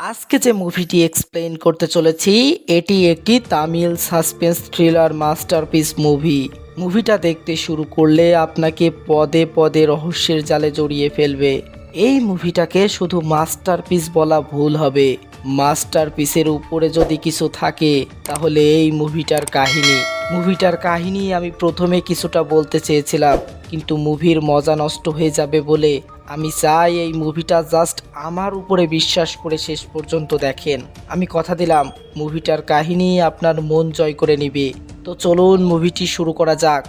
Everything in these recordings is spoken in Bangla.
আজকে যে মুভিটি এক্সপ্লেইন করতে চলেছি এটি একটি তামিল সাসপেন্স থ্রিলার মাস্টারপিস মুভিটা দেখতে শুরু করলে আপনাকে পদে পদে রহস্যের জালে জড়িয়ে ফেলবে। এই মুভিটাকে শুধু মাস্টারপিস বলা ভুল হবে। মাস্টারপিসের উপরে যদি কিছু থাকে তাহলে এই মুভিটার কাহিনী আমি প্রথমে কিছুটা বলতে চেয়েছিলাম, কিন্তু মুভির মজা নষ্ট হয়ে যাবে বলে আমি চাই এই মুভিটা জাস্ট আমার উপরে বিশ্বাস করে শেষ পর্যন্ত দেখেন। আমি কথা দিলাম মুভিটার কাহিনী আপনার মন জয় করে নেবে। তো চলুন মুভিটি শুরু করা যাক।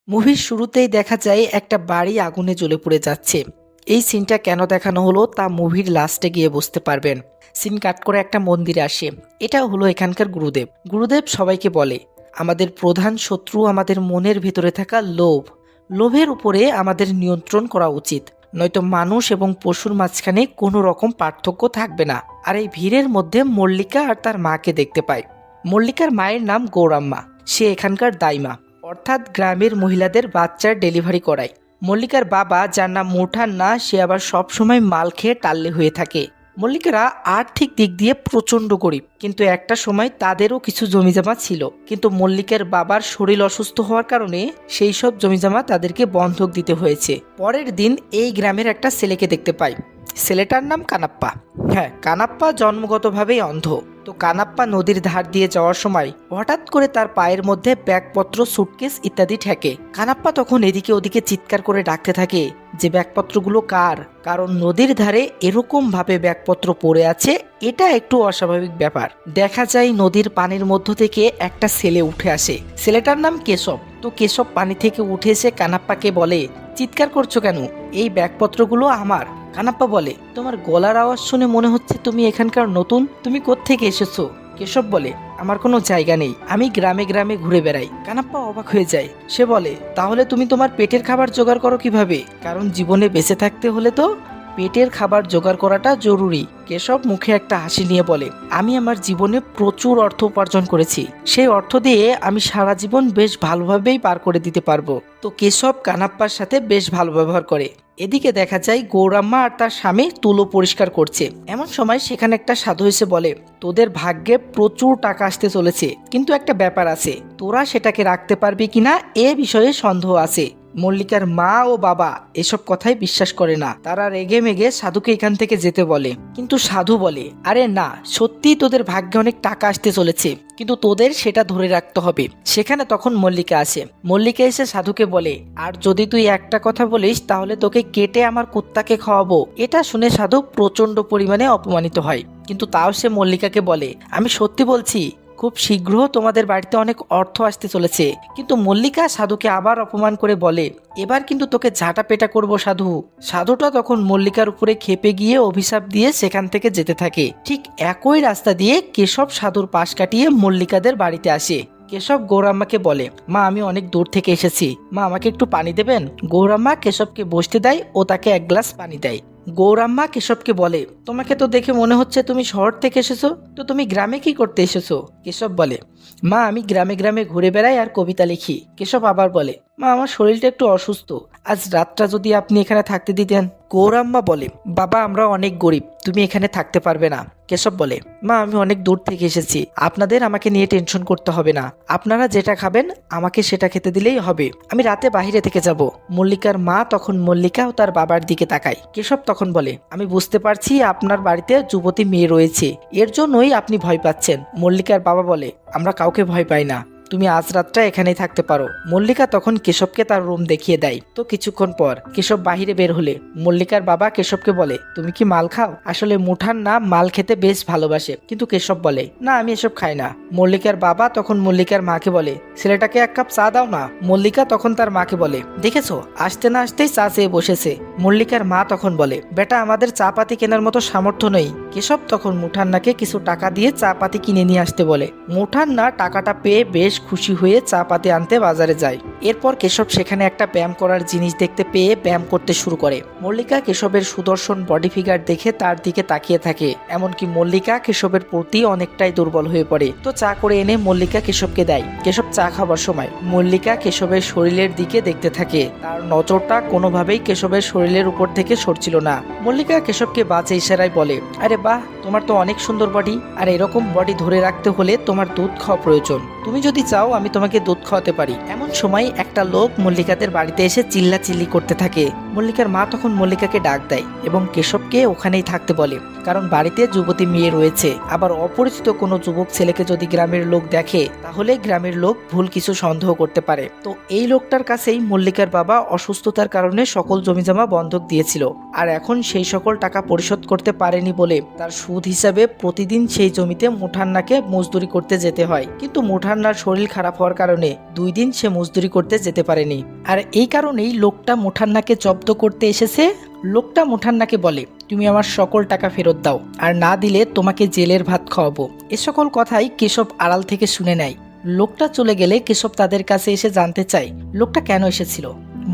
মুভির শুরুতেই দেখা যায় একটা বাড়ি আগুনে জ্বলে পুড়ে যাচ্ছে। এই সিনটা কেন দেখানো হলো তা মুভির লাস্টে গিয়ে বুঝতে পারবেন। সিন কাট করে একটা মন্দিরে আসে। এটা হলো এখানকার গুরুদেব সবাইকে বলে আমাদের প্রধান শত্রু আমাদের মনের ভেতরে থাকা লোভের উপরে আমাদের নিয়ন্ত্রণ করা উচিত, নয়তো মানুষ এবং পশুর মাঝখানে কোনো রকম পার্থক্য থাকবে না। আর এই ভিড়ের মধ্যে মল্লিকা আর তার মাকে দেখতে পায়। মল্লিকার মায়ের নাম গৌরাম্মা, সে এখানকার দাইমা, অর্থাৎ গ্রামের মহিলাদের বাচ্চার ডেলিভারি করায়। মল্লিকার বাবা, যার নাম মোঠান্না, সে আবার সবসময় মাল খেয়ে টাল্লে হয়ে থাকে। মল্লিকারা আর্থিক দিক দিয়ে প্রচণ্ড গরিব, কিন্তু একটা সময় তাদেরও কিছু জমিজমা ছিল, কিন্তু মল্লিকার বাবার শরীর অসুস্থ হওয়ার কারণে সেই সব জমিজমা তাদেরকে বন্ধক দিতে হয়েছে। পরের দিন এই গ্রামের একটা ছেলেকে দেখতে পাই। ছেলেটার নাম কানাপ্পা। হ্যাঁ, কানাপ্পা জন্মগতভাবেই অন্ধ। তো কানাপ্পা নদীর ধার দিয়ে যাওয়ার সময় হঠাৎ করে তার পায়ের মধ্যে ব্যাগপত্র, সুটকেস ইত্যাদি ঠেকে। কানাপ্পা তখন এদিকে ওদিকে চিৎকার করে ডাকতে থাকে যে ব্যাগপত্রগুলো কার, কারণ নদীর ধারে এরকম ভাবে ব্যাগপত্র পড়ে আছে, এটা একটু অস্বাভাবিক ব্যাপার। দেখা যায় নদীর পানির মধ্য থেকে একটা ছেলে উঠে আসে। ছেলেটার নাম কেশব। তো কেশব পানি থেকে উঠে এসে কানাপ্পাকে বলে, চিৎকার করছো কেন? এই ব্যাগপত্রগুলো আমার। কানাপ্পা বলে, তোমার গলার আওয়াজ শুনে মনে হচ্ছে তুমি এখানকার নতুন, তুমি কোত্থেকে এসেছো? কেশব বলে, আমার কোনো জায়গা নেই, আমি গ্রামে গ্রামে ঘুরে বেড়াই। কানাপ্পা অবাক হয়ে যায়। সে বলে, তাহলে তুমি তোমার পেটের খাবার জোগাড় করো কিভাবে? কারণ জীবনে বেঁচে থাকতে হলে তো পেটের খাবার জোগাড় করাটা জরুরি। কেশব মুখে একটা হাসি নিয়ে বলে, আমি আমার জীবনে প্রচুর অর্থ উপার্জন করেছি, সেই অর্থ দিয়ে আমি সারা জীবন বেশ ভালোভাবেই পার করে দিতে পারবো। তো কেশব কানাপ্পার সাথে বেশ ভালো ব্যবহার করে। এদিকে দেখা যায় গৌরাম্মা আর তার স্বামী তুলো পরিষ্কার করছে। এমন সময় সেখানে একটা সাধু এসে বলে, তোদের ভাগ্যে প্রচুর টাকা আসতে চলেছে, কিন্তু একটা ব্যাপার আছে, তোরা সেটাকে রাখতে পারবি কিনা এ বিষয়ে সন্দেহ আছে। মল্লিকার মা ও বাবা এসব কথাই বিশ্বাস করে না। তারা রেগে মেগে সাধুকে এখান থেকে যেতে বলে, কিন্তু সাধু বলে, আরে না, সত্যি তোদের ভাগ্যে অনেক টাকা আসতে চলেছে, কিন্তু তোদের সেটা ধরে রাখতে হবে। সেখানে তখন মল্লিকা আসে। মল্লিকা এসে সাধুকে বলে, আর যদি তুই একটা কথা বলিস তাহলে তোকে কেটে আমার কুত্তাকে খাওয়াবো। এটা শুনে সাধু প্রচন্ড পরিমাণে অপমানিত হয়, কিন্তু তাও সে মল্লিকাকে বলে, আমি সত্যি বলছি, খুব শীঘ্র তোমাদের বাড়িতে অনেক অর্থ আসতে চলেছে। কিন্তু মল্লিকা সাধুকে আবার অপমান করে বলে, এবার কিন্তু তোকে ঝাঁটা পেটা করবো সাধু। সাধুটা তখন মল্লিকার উপরে খেপে গিয়ে অভিশাপ দিয়ে সেখান থেকে যেতে থাকে। ঠিক একই রাস্তা দিয়ে কেশব সাধুর পাশ কাটিয়ে মল্লিকাদের বাড়িতে আসে। কেশব গৌরাম্মাকে বলে, মা আমি অনেক দূর থেকে এসেছি, মা আমাকে একটু পানি দেবেন? গৌরাম্মা কেশবকে বসতে দেয় ও তাকে এক গ্লাস পানি দেয়। গৌরাম্মা কেশবকে বলে, তোমাকে তো দেখে মনে হচ্ছে তুমি শহর থেকে এসেছো, তো তুমি গ্রামে কি করতে এসেছো? কেশব বলে, মা আমি গ্রামে গ্রামে ঘুরে বেড়াই আর কবিতা লিখি। কেশব আবার বলে, মা আমার শরীরটা একটু অসুস্থ, আজ রাতটা যদি আপনি এখানে থাকতে দিতেন। গৌরাম্মা বলে, বাবা আমরা অনেক গরিব, তুমি এখানে থাকতে পারবে না। কেশব বলে, মা আমি অনেক দূর থেকে এসেছি, আপনাদের আমাকে নিয়ে টেনশন করতে হবে না, আপনারা যেটা খাবেন আমাকে সেটা খেতে দিলেই হবে, আমি রাতে বাইরে থেকে যাব। মল্লিকার মা তখন মল্লিকা ও তার বাবার দিকে তাকায়। কেশব তখন বলে, আমি বুঝতে পারছি আপনার বাড়িতে যুবতী মেয়ে রয়েছে, এর জন্যই আপনি ভয় পাচ্ছেন। মল্লিকার বাবা বলে, আমরা কাউকে ভয় পাই না, তুমি আজ রাতটা এখানেই থাকতে পারো। মল্লিকা তখন কেশবকে তার রুম দেখিয়ে দেয়। তো কিছুক্ষণ পর কেশব বাহিরে বের হলে মল্লিকার বাবা কেশবকে বলে, তুমি কি মাল খাও? আসলে মুঠান্না মাল খেতে বেশ ভালোবাসে, কিন্তু কেশব বলে, না আমি এসব খাই না। মল্লিকার বাবা তখন মল্লিকার মাকে বলে, ছেলেটাকে এক কাপ চা দাও না। মল্লিকা তখন তার মাকে বলে, দেখেছো আসতে না আসতেই চা চেয়ে বসেছে। মল্লিকার মা তখন বলে, বেটা আমাদের চা পাতি কেনার মতো সামর্থ্য নেই। কেশব তখন মুঠান্নাকে কিছু টাকা দিয়ে চা পাতি কিনে নিয়ে আসতে বলে। মুঠান্না টাকাটা পেয়ে বেশ খুশি হয়ে চা পাতি আনতে বাজারে যায়। এরপর কেশব সেখানে একটা ব্যায়াম করার জিনিস দেখতে পেয়ে ব্যায়াম করতে শুরু করে। মল্লিকা কেশবের সুদর্শন বডি ফিগার দেখে তার দিকে তাকিয়ে থাকে। এমনকি মল্লিকা কেশবের প্রতি অনেকটাই দুর্বল হয়ে পড়ে। তো চা করে এনে মল্লিকা কেশবকে দেয়। কেশব চা খাবার সময় মল্লিকা কেশবের শরীরের দিকে দেখতে থাকে। তার নজরটা কোনোভাবেই কেশবের শরীরের উপর থেকে সরছিল না। মল্লিকা কেশবকে বাজে ইশারায় বলে, আরে বাহ, তোমার তো অনেক সুন্দর বডি, আর এরকম বডি ধরে রাখতে হলে তোমার দুধ খাওয়া প্রয়োজন। তুমি যদি চাও আমি তোমাকে দুধ খাওয়াতে পারি। এমন সময় একটা লোক মল্লিকাদের বাড়িতে এসে চিল্লাচিল্লি করতে থাকে। মল্লিকার মা তখন মল্লিকাকে ডাক দেয় এবং কেশবকে ওখানেই থাকতে বলে, কারণ বাড়িতে যুবতী মেয়ে রয়েছে। আবার অপরিচিত কোনো যুবক ছেলেকে যদি গ্রামের লোক দেখে তাহলে গ্রামের লোক ভুল কিছু সন্দেহ করতে পারে। তো এই লোকটার কাছেই মল্লিকার বাবা অসুস্থতার কারণে সকল জমিজমা বন্ধক দিয়েছিল, আর এখন সেই সকল টাকা পরিশোধ করতে পারেনি বলে তার সুদ হিসাবে প্রতিদিন সেই জমিতে মুঠান্নাকে মজদুরি করতে যেতে হয়। কিন্তু মুঠান্নার শরীর খারাপ হওয়ার কারণে 2 দিন সে মজদুরি করতে যেতে পারেনি। আর এই কারণেই লোকটা মুঠান্নাকে জব্দ করতে এসেছে। লোকটা মুঠান্নাকে বলে, তুমি আমার সকল টাকা ফেরত দাও, আর না দিলে তোমাকে জেলের ভাত খাওয়াবো। এ সকল কথাই কেশব আড়াল থেকে শুনে নেয়। লোকটা চলে গেলে কেশব তাদের কাছে এসে জানতে চায় লোকটা কেন এসেছিল।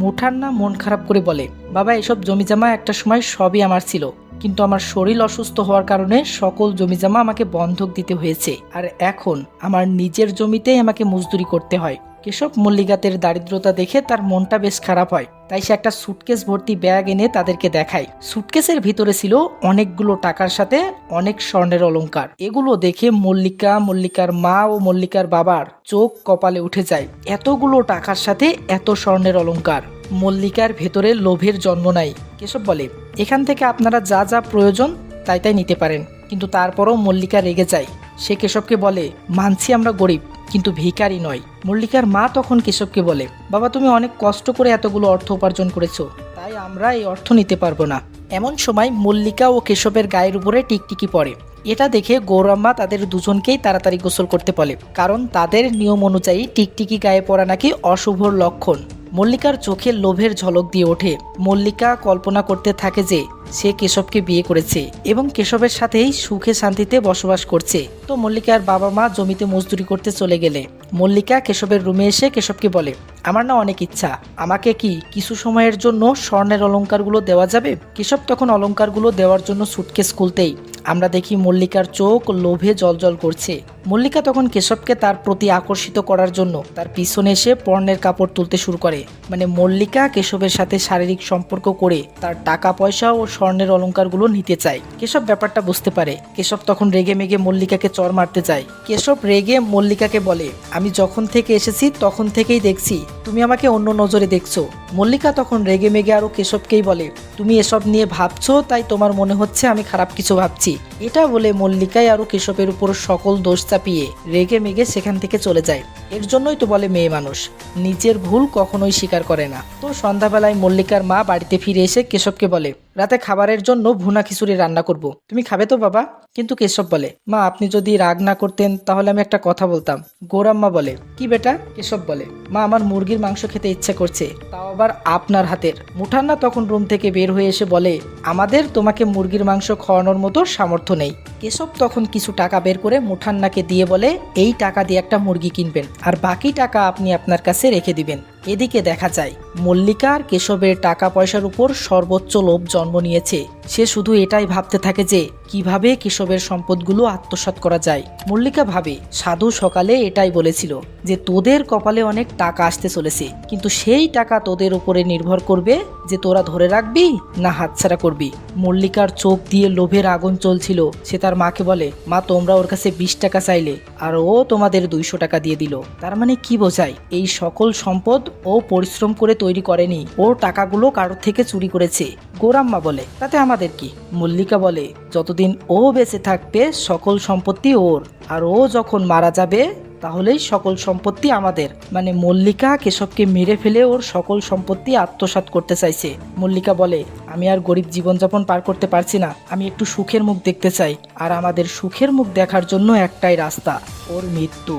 মুঠান্না মন খারাপ করে বলে, বাবা, এসব জমিজমা একটা সময় সবই আমার ছিল, কিন্তু আমার শরীর অসুস্থ হওয়ার কারণে সকল জমিজমা আমাকে বন্ধক দিতে হয়েছে, আর এখন আমার নিজের জমিতেই আমাকে মজদুরি করতে হয়। কেশব মল্লিকাদের দারিদ্রতা দেখে তার মনটা বেশ খারাপ হয়। তাই সে একটা সুটকেস ভর্তি ব্যাগ এনে তাদেরকে দেখায়। সুটকেসের ভিতরে ছিল অনেকগুলো টাকার সাথে অনেক স্বর্ণের অলংকার। এগুলো দেখে মল্লিকা, মল্লিকার মা ও মল্লিকার বাবার চোখ কপালে উঠে যায়। এতগুলো টাকার সাথে এত স্বর্ণের অলংকার, মল্লিকার ভেতরে লোভের জন্ম নাই। কেশব বলে, এখান থেকে আপনারা যা যা প্রয়োজন তাই তাই নিতে পারেন। কিন্তু তারপরও মল্লিকা রেগে যায়। সে কেশবকে বলে, মানছি আমরা গরিব, কিন্তু ভিখারি নয়। মল্লিকার মা তখন কেশবকে বলে, বাবা, তুমি অনেক কষ্ট করে এতগুলো অর্থ উপার্জন করেছো, তাই আমরা এই অর্থ নিতে পারবো না। এমন সময় মল্লিকা ও কেশবের গায়ের উপরে টিকটিকি পড়ে। এটা দেখে গৌরাম্মা তাদের দুজনকেই তাড়াতাড়ি গোসল করতে বলে, কারণ তাদের নিয়ম অনুযায়ী টিকটিকি গায়ে পড়া নাকি অশুভর লক্ষণ। মল্লিকার চোখে লোভের ঝলক দিয়ে ওঠে। মল্লিকা কল্পনা করতে থাকে যে সে কেশবকে বিয়ে করেছে এবং কেশবের সাথেই সুখে শান্তিতে বসবাস করছে। তো মল্লিকার বাবা মা জমিতে মজদুরি করতে চলে গেলে মল্লিকা কেশবের রুমে এসে কেশবকে বলে, আমার না অনেক ইচ্ছা, আমাকে কি কিছু সময়ের জন্য স্বর্ণের অলংকারগুলো দেওয়া যাবে? কেশব তখন অলংকারগুলো দেওয়ার জন্য সুটকেস খুলতেই আমরা দেখি মল্লিকার চোখ লোভে জলজল করছে। মল্লিকা তখন কেশবকে তার প্রতি আকর্ষিত করার জন্য তার পিছনে এসে পর্নের কাপড় তুলতে শুরু করে। মানে মল্লিকা কেশবের সাথে শারীরিক সম্পর্ক করে তার টাকা পয়সা ও স্বর্ণের অলংকারগুলো নিতে চায়। কেশব ব্যাপারটা বুঝতে পারে। কেশব তখন রেগে মেগে মল্লিকাকে চড় মারতে যায়। কেশব রেগে মল্লিকাকে বলে, আমি যখন থেকে এসেছি তখন থেকেই দেখছি তুমি আমাকে অন্য নজরে দেখছো। মল্লিকা তখন রেগে মেগে আরো কেশবকেই বলে, তুমি এসব নিয়ে ভাবছো তাই তোমার মনে হচ্ছে আমি খারাপ কিছু ভাবছি। এটা বলে মল্লিকাই আরো কেশবের উপর সকল দোষ চাপিয়ে রেগে মেগে সেখান থেকে চলে যায়। এর জন্যই তো বলে মেয়ে মানুষ নিজের ভুল কখনোই স্বীকার করে না। তো সন্ধ্যাবেলায় মল্লিকার মা বাড়িতে ফিরে এসে কেশবকে বলে, রাতে খাবারের জন্য ভুনা খিচুড়ি রান্না করব, তুমি খাবে তো বাবা? কিন্তু কেশব বলে, মা, আপনি যদি রাগ না করতেন তাহলে আমি একটা কথা বলতাম। গৌরাম্মা বলে, কি বেটা? কেশব বলে, মা, আমার মুরগির মাংস খেতে ইচ্ছে করছে, তাও আবার আপনার হাতের। মুঠান্না তখন রুম থেকে বের হয়ে এসে বলে, আমাদের তোমাকে মুরগির মাংস খাওয়ানোর মতো সামর্থ্য নেই। কেশব তখন কিছু টাকা বের করে মুঠান্নাকে দিয়ে বলে, এই টাকা দিয়ে একটা মুরগি কিনবেন, আর বাকি টাকা আপনি আপনার কাছে রেখে দিবেন। এদিকে দেখা যায় মল্লিকা আর কেশবের টাকা পয়সার উপর সর্বোচ্চ লোভ জন্ম নিয়েছে। সে শুধু এটাই ভাবতে থাকে যে কিভাবে কেশবের সম্পদগুলো আত্মসাৎ করা যায়। মল্লিকা ভাবে সাধু সকালে এটাই বলেছিল যে তোদের কপালে অনেক টাকা আসতে চলেছে, কিন্তু সেই টাকা তোদের উপরে নির্ভর করবে যে তোরা ধরে রাখবি না হাতছাড়া করবি। মল্লিকার চোখ দিয়ে লোভের আগুন চলছিল। সে তার মাকে বলে, মা, তোমরা ওর কাছে 20 টাকা চাইলে আর ও তোমাদের 200 টাকা দিয়ে দিল। তার মানে কি বোঝায়? এই সকল সম্পদ ও পরিশ্রম করে তৈরি করেনি, ওর টাকাগুলো কারোর থেকে চুরি করেছে। গৌরাম্মা বলে, তাতে আমাদের কি? মল্লিকা বলে, যতদিন ও বেঁচে থাকবে সকল সম্পত্তি ওর, আর ও যখন মারা যাবে তাহলেই সকল সম্পত্তি আমাদের। মানে মল্লিকা কেশবকে মেরে ফেলে ওর সকল সম্পত্তি আত্মসাৎ করতে চাইছে। মল্লিকা বলে, আমি আর গরিব জীবনযাপন পার করতে পারছি না, আমি একটু সুখের মুখ দেখতে চাই, আর আমাদের সুখের মুখ দেখার জন্য একটাই রাস্তা, ওর মৃত্যু।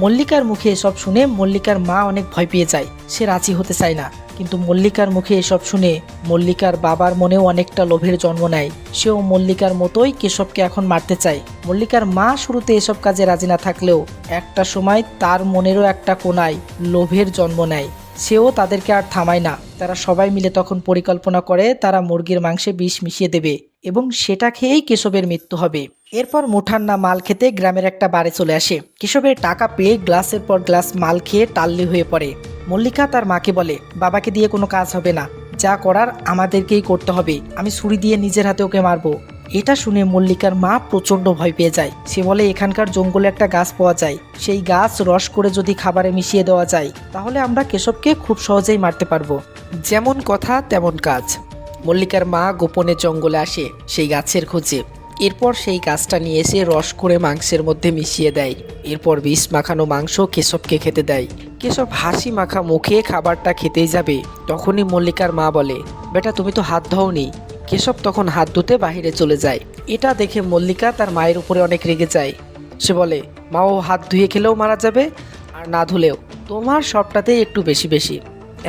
মল্লিকার মুখে এসব শুনে মল্লিকার মা অনেক ভয় পেয়ে যায়। সে রাজি হতে চায় না, কিন্তু মল্লিকার মুখে এসব শুনে মল্লিকার বাবার মনেও অনেকটা লোভের জন্ম নেয়। সেও মল্লিকার মতোই কেশবকে এখন মারতে চায়। মল্লিকার মা শুরুতে এসব কাজে রাজি না থাকলেও একটা সময় তার মনেরও একটা কোনায় লোভের জন্ম নেয়। সেও তাদেরকে আর থামায় না। তারা সবাই মিলে তখন পরিকল্পনা করে তারা মুরগির মাংসে বিষ মিশিয়ে দেবে এবং সেটা খেয়েই কেশবের মৃত্যু হবে। এরপর মুঠান্না মাল খেতে গ্রামের একটা বারে চলে আসে। কেশবের টাকা পেয়ে গ্লাসের পর গ্লাস মাল খেয়ে টাল্লি হয়ে পড়ে। মল্লিকা তার মাকে বলে, বাবাকে দিয়ে কোনো কাজ হবে না, যা করার আমাদেরকেই করতে হবে, আমি ছুরি দিয়ে নিজের হাতে ওকে মারবো। এটা শুনে মল্লিকার মা প্রচণ্ড ভয় পেয়ে যায়। সে বলে, এখানকার জঙ্গলে একটা গাছ পাওয়া যায়, সেই গাছ রস করে যদি খাবারে মিশিয়ে দেওয়া যায় তাহলে আমরা কেশবকে খুব সহজেই মারতে পারবো। যেমন কথা তেমন কাজ। মল্লিকার মা গোপনে জঙ্গলে আসে সেই গাছের খোঁজে। এরপর সেই গাছটা নিয়ে এসে রস করে মাংসের মধ্যে মিশিয়ে দেয়। এরপর বিষ মাখানো মাংস কেশবকে খেতে দেয়। কেশব হাসি মাখা মুখে খাবারটা খেতেই যাবে, তখনই মল্লিকার মা বলে, বেটা তুমি তো হাত ধোওনি। কেশব তখন হাত ধুতে বাহিরে চলে যায়। এটা দেখে মল্লিকা তার মায়ের উপরে অনেক রেগে যায়। সে বলে, মা ও হাত ধুয়ে খেলেও মারা যাবে আর না ধুলেও, তোমার সবটাতেই একটু বেশি বেশি।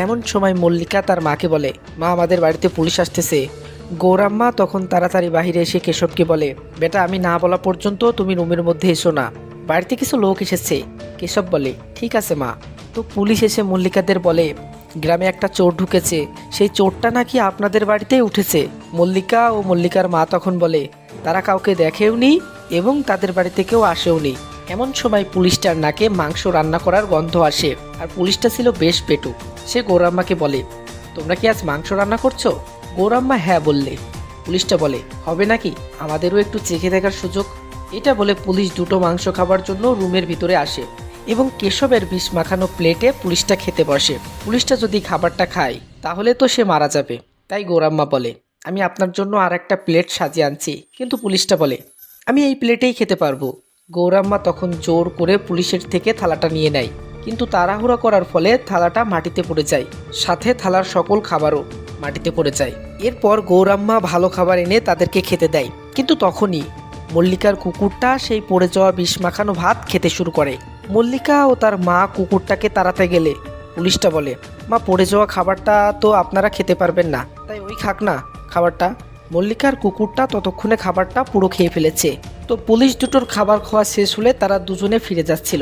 এমন সময় মল্লিকা তার মাকে বলে, মা আমাদের বাড়িতে পুলিশ আসতেছে। গৌরাম্মা তখন তাড়াতাড়ি বাহিরে এসে কেশবকে বলে, বেটা আমি না বলা পর্যন্ত তুমি রুমের মধ্যে এসো না, বাড়িতে কিছু লোক এসেছে। কেশব বলে, ঠিক আছে মা। তো পুলিশ এসে মল্লিকাদের বলে, গ্রামে একটা চোর ঢুকেছে, সেই চোরটা নাকি আপনাদের বাড়িতেই উঠেছে। মল্লিকা ও মল্লিকার মা তখন বলে, তারা কাউকে দেখেওনি এবং তাদের বাড়িতে কেউ আসেওনি। এমন সময় পুলিশটার নাকে মাংস রান্না করার গন্ধ আসে, আর পুলিশটা ছিল বেশ পেটুক। সে গৌরাম্মাকে বলে, তোমরা কি আজ মাংস রান্না করছো? গৌরাম্মা হ্যাঁ বললে। পুলিশটা বলে, হবে নাকি, আমাদেরও একটু চেখে দেখার সুযোগ। এটা বলে পুলিশ দুটো মাংস খাবার জন্য রুমের ভিতরে আসে এবং কেশবের বিষ মাখানো প্লেটে পুলিশটা খেতে বসে। পুলিশটা যদি খাবারটা খায় তাহলে তো সে মারা যাবে। তাই গৌরাম্মা বলে, আমি আপনার জন্য আর একটা প্লেট সাজিয়ে আনছি। কিন্তু পুলিশটা বলে, আমি এই প্লেটেই খেতে পারবো। গৌরাম্মা তখন জোর করে পুলিশের থেকে থালাটা নিয়ে নেয়, কিন্তু তাড়াহুড়া করার ফলে থালাটা মাটিতে পড়ে যায়, সাথে থালার সকল খাবারও মাটিতে পড়ে যায়। এরপর গৌরাম্মা ভালো খাবার এনে তাদেরকে খেতে দেয়, কিন্তু তখনই মল্লিকার কুকুরটা সেই পড়ে যাওয়া বিষ মাখানো ভাত খেতে শুরু করে। মল্লিকা ও তার মা কুকুরটাকে তাড়াতে গেলে পুলিশটা বলে, মা পড়ে যাওয়া খাবারটা তো আপনারা খেতে পারবেন না, তাই ওই খাক না খাবারটা। মল্লিকার কুকুরটা ততক্ষণে খাবারটা পুরো খেয়ে ফেলেছে। তো পুলিশ দুটোর খাবার খাওয়া শেষ হলে তারা দুজনে ফিরে যাচ্ছিল,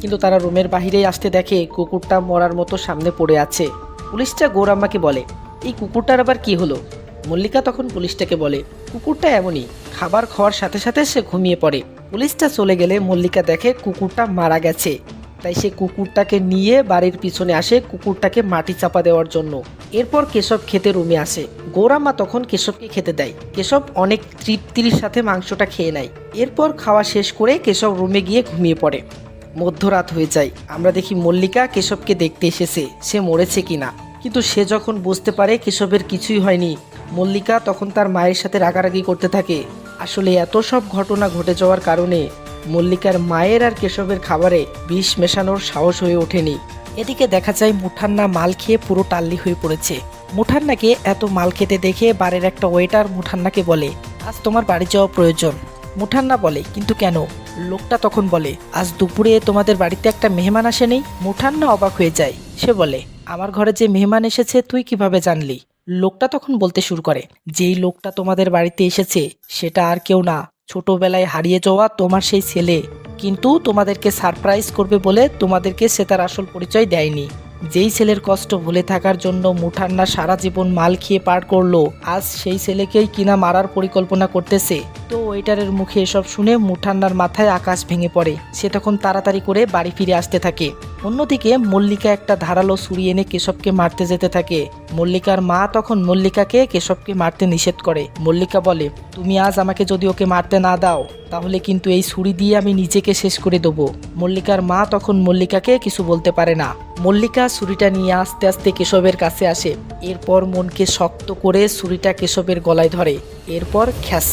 কিন্তু তারা রুমের বাহিরেই আসতে দেখে কুকুরটা মরার মতো সামনে পড়ে আছে। পুলিশটা গৌরাম্মাকে বলে, এই কুকুরটার আবার কি হলো? মল্লিকা তখন পুলিশটাকে বলে, কুকুরটা এমনই, খাবার খাওয়ার সাথে সাথে সে ঘুমিয়ে পড়ে। পুলিশটা চলে গেলে মল্লিকা দেখে কুকুরটা মারা গেছে। তাই সে কুকুরটাকে নিয়ে বাড়ির পিছনে আসে কুকুরটাকে মাটি চাপা দেওয়ার জন্য। এরপর কেশব খেতে রুমে আসে। গৌরাম্মা তখন কেশবকে খেতে দেয়। কেশব অনেক তৃপ্তির সাথে মাংসটা খেয়ে নেয়। এরপর খাওয়া শেষ করে কেশব রুমে গিয়ে ঘুমিয়ে পড়ে। মধ্যরাত হয়ে যায়। আমরা দেখি মল্লিকা কেশবকে দেখতে এসেছে সে মরেছে কিনা, কিন্তু সে যখন বুঝতে পারে কেশবের কিছুই হয়নি, মল্লিকা তখন তার মায়ের সাথে রাগারাগি করতে থাকে। আসলে এত সব ঘটনা ঘটে যাওয়ার কারণে মল্লিকার মায়ের আর কেশবের খাবারে বিষ মেশানোর সাহস হয়ে ওঠেনি। এদিকে দেখা যায় মুঠান্না মাল খেয়ে পুরো টাল্লি হয়ে পড়েছে। মুঠান্নাকে এত মাল খেতে দেখে বাড়ির একটা ওয়েটার মুঠান্নাকে বলে, আজ তোমার বাড়ি যাওয়া প্রয়োজন। মুঠান্না বলে, কিন্তু কেন? লোকটা তখন বলে, আজ দুপুরে তোমাদের বাড়িতে একটা মেহমান আসেনি? মুঠান্না অবাক হয়ে যায়। সে বলে, আমার ঘরে যে মেহমান এসেছে তুই কিভাবে জানলি? লোকটা তখন বলতে শুরু করে, যেই লোকটা তোমাদের বাড়িতে এসেছে সেটা আর কেউ না, ছোটবেলায় হারিয়ে যাওয়া তোমার সেই ছেলে। কিন্তু তোমাদেরকে সারপ্রাইজ করবে বলে তোমাদেরকে সে তার আসল পরিচয় দেয়নি। যেই ছেলের কষ্ট ভুলে থাকার জন্য মুঠান্না সারা জীবন মাল খেয়ে পার করলো, আজ সেই ছেলেকেই কিনা মারার পরিকল্পনা করতেছে। তো ওয়েটারের মুখে এসব শুনে মুঠান্নার মাথায় আকাশ ভেঙে পড়ে। সে তখন তাড়াতাড়ি করে বাড়ি ফিরে আসতে থাকে। অন্যদিকে মল্লিকা একটা ধারালো ছুরি এনে কেশবকে মারতে যেতে থাকে। মল্লিকার মা তখন মল্লিকাকে কেশবকে মারতে নিষেধ করে। মল্লিকা বলে, তুমি আজ আমাকে যদি ওকে মারতে না দাও তাহলে কিন্তু এই ছুরি দিয়ে আমি নিজেকে শেষ করে দেবো। মল্লিকার মা তখন মল্লিকাকে কিছু বলতে পারে না। মল্লিকা ছুরিটা নিয়ে আস্তে আস্তে কেশবের কাছে আসে। এরপর মনকে শক্ত করে ছুরিটা কেশবের গলায় ধরে। এরপর খ্যাস।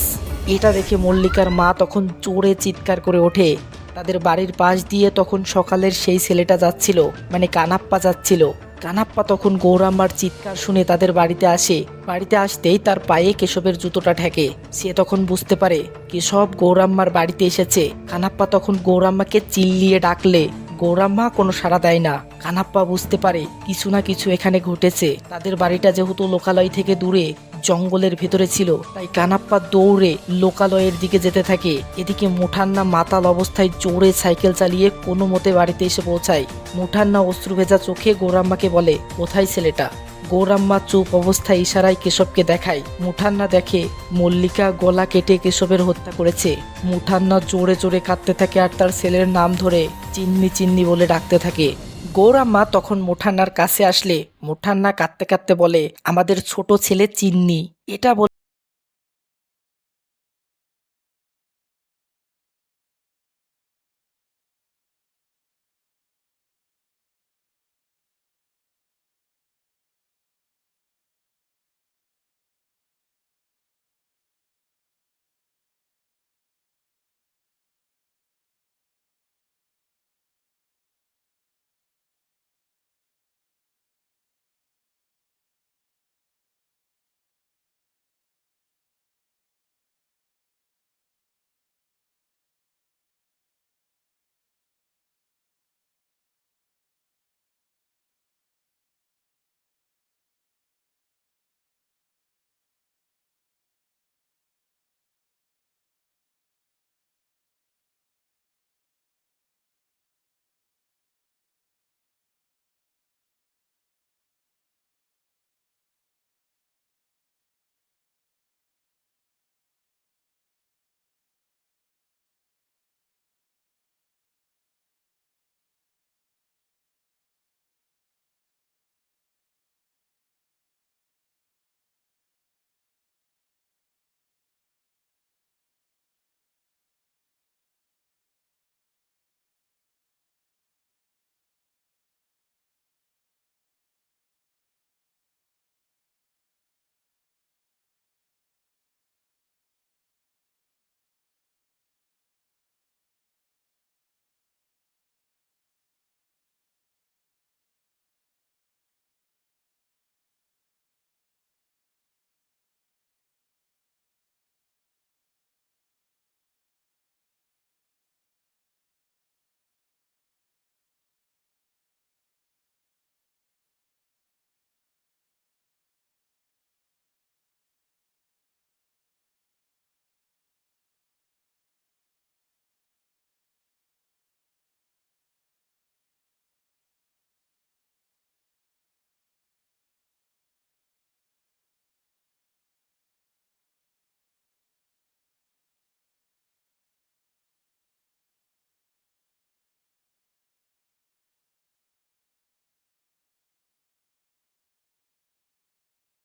এটা দেখে মল্লিকার মা তখন জোরে চিৎকার করে ওঠে। তাদের বাড়ির পাশ দিয়ে তখন সকালের সেই ছেলেটা যাচ্ছিল, মানে কানাপ্পা যাচ্ছিল। কানাপ্পা তখন গৌরাম্মার চিৎকার শুনে তাদের বাড়িতে আসে। বাড়িতে আসতেই তার পায়ে কেশবের জুতোটা ঠেকে। সে তখন বুঝতে পারে কেশব গৌরাম্মার বাড়িতে এসেছে। কানাপ্পা তখন গৌরাম্মাকে চিল্লিয়ে ডাকলে গৌরাম্মা কোনো সাড়া দেয় না। কানাপ্পা বুঝতে পারে কিছু না কিছু এখানে ঘটেছে। তাদের বাড়িটা যেহেতু লোকালয় থেকে দূরে জঙ্গলের ভেতরে ছিল, তাই কানাপ্পা দৌড়ে লোকালয়ের দিকে যেতে থাকে। এদিকে মুঠান্না মাতাল অবস্থায় জোরে সাইকেল চালিয়ে কোনো মতে বাড়িতে এসে পৌঁছায়। মুঠান্না অশ্রু ভেজা চোখে গৌরাম্মাকে বলে, কোথায় ছেলেটা? গৌরাম্মা চুপ অবস্থায় ইশারায় কেশবকে দেখায়। মুঠান্না দেখে মল্লিকা গলা কেটে কেশবের হত্যা করেছে। মুঠান্না জোরে জোরে কাঁদতে থাকে আর তার ছেলের নাম ধরে চিন্নি চিন্নি বলে ডাকতে থাকে। গৌরাম্মা তখন মুঠান্নার কাছে আসলে মুঠান্না কাঁদতে কাঁদতে বলে, আমাদের ছোট ছেলে চিন্নি। এটা বলে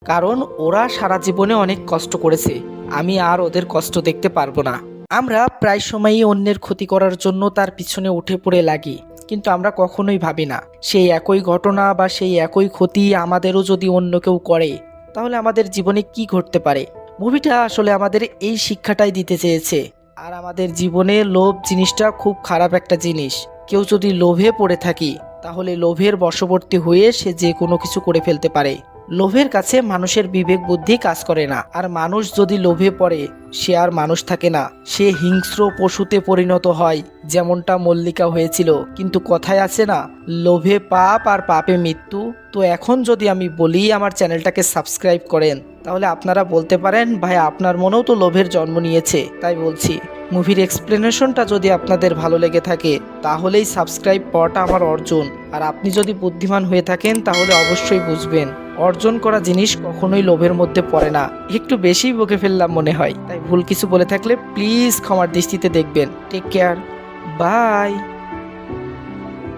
কারণ ওরা সারা জীবনে অনেক কষ্ট করেছে, আমি আর ওদের কষ্ট দেখতে পারবো না। আমরা প্রায় সময়ই অন্যের ক্ষতি করার জন্য তার পিছনে উঠে পড়ে লাগি, কিন্তু আমরা কখনোই ভাবি না সেই একই ঘটনা বা সেই একই ক্ষতি আমাদেরও যদি অন্য কেউ করে তাহলে আমাদের জীবনে কি ঘটতে পারে। মুভিটা আসলে আমাদের এই শিক্ষাটাই দিতে চেয়েছে। আর আমাদের জীবনে লোভ জিনিসটা খুব খারাপ একটা জিনিস। কেউ যদি লোভে পড়ে থাকি তাহলে লোভের বশবর্তী হয়ে সে যে কোনো কিছু করে ফেলতে পারে। লোভের কাছে মানুষের বিবেক বুদ্ধি কাজ করে না, আর মানুষ যদি লোভে পড়ে সে আর মানুষ থাকে না, সে হিংস্র পশুতে পরিণত হয়, যেমনটা মল্লিকা হয়েছিল। কিন্তু কথায় আছে না, লোভে পাপ আর পাপে মৃত্যু। তো এখন যদি আমি বলি আমার চ্যানেলটাকে সাবস্ক্রাইব করেন, তাহলে আপনারা বলতে পারেন ভাই আপনার মনেও তো লোভের জন্ম নিয়েছে। তাই বলছি, মুভির এক্সপ্লেনেশনটা যদি আপনাদের ভালো লেগে থাকে তাহলেই সাবস্ক্রাইব করাটা আমার অর্জন। আর আপনি যদি বুদ্ধিমান হয়ে থাকেন তাহলে অবশ্যই বুঝবেন অর্জন করা জিনিস কখনোই লোভের মধ্যে পড়ে না। একটু বেশি বকে ফেললাম মনে হয়, তাই ভুল কিছু বলে থাকলে প্লিজ ক্ষমার দৃষ্টিতে দেখবেন। Take care, by.